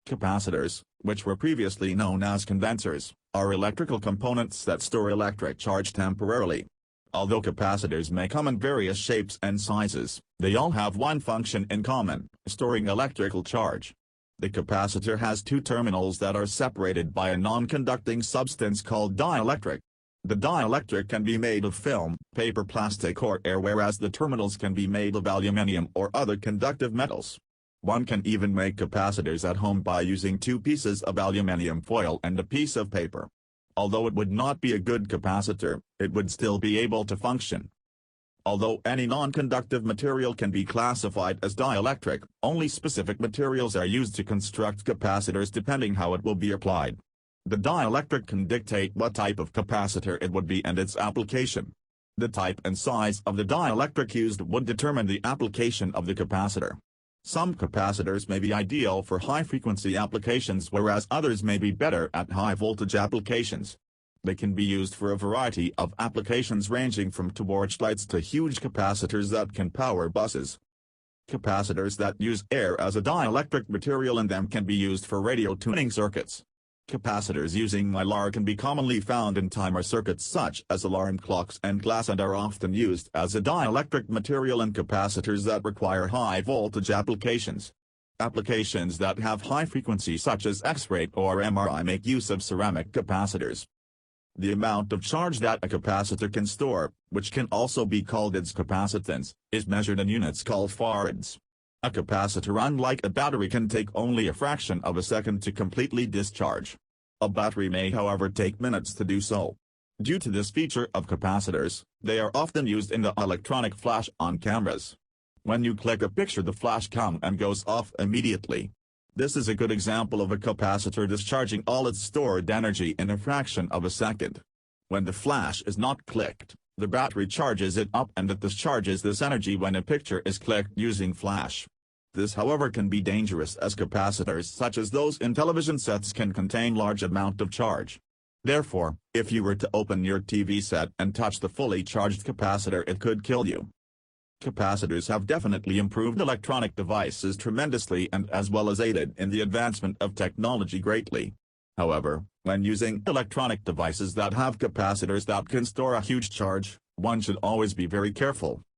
Capacitors, which were previously known as condensers, are electrical components that store electric charge temporarily. Although capacitors may come in various shapes and sizes, they all have one function in common: storing electrical charge. The capacitor has two terminals that are separated by a non-conducting substance called dielectric. The dielectric can be made of film, paper, plastic or air, whereas the terminals can be made of aluminum or other conductive metals. One can even make capacitors at home by using two pieces of aluminum foil and a piece of paper. Although it would not be a good capacitor, it would still be able to function. Although any non-conductive material can be classified as dielectric, only specific materials are used to construct capacitors depending how it will be applied. The dielectric can dictate what type of capacitor it would be and its application. The type and size of the dielectric used would determine the application of the capacitor. Some capacitors may be ideal for high-frequency applications, whereas others may be better at high-voltage applications. They can be used for a variety of applications ranging from torchlights to huge capacitors that can power buses. Capacitors that use air as a dielectric material in them can be used for radio tuning circuits. Capacitors using mylar can be commonly found in timer circuits such as alarm clocks and glass, and are often used as a dielectric material in capacitors that require high voltage applications. Applications that have high frequency such as X-ray or MRI make use of ceramic capacitors. The amount of charge that a capacitor can store, which can also be called its capacitance, is measured in units called farads. A capacitor, unlike a battery, can take only a fraction of a second to completely discharge. A battery may, however, take minutes to do so. Due to this feature of capacitors, they are often used in the electronic flash on cameras. When you click a picture, the flash comes and goes off immediately. This is a good example of a capacitor discharging all its stored energy in a fraction of a second. When the flash is not clicked, the battery charges it up and it discharges this energy when a picture is clicked using flash. This, however, can be dangerous, as capacitors such as those in television sets can contain large amount of charge. Therefore, if you were to open your TV set and touch the fully charged capacitor, it could kill you. Capacitors have definitely improved electronic devices tremendously and as well as aided in the advancement of technology greatly. However, when using electronic devices that have capacitors that can store a huge charge, one should always be very careful.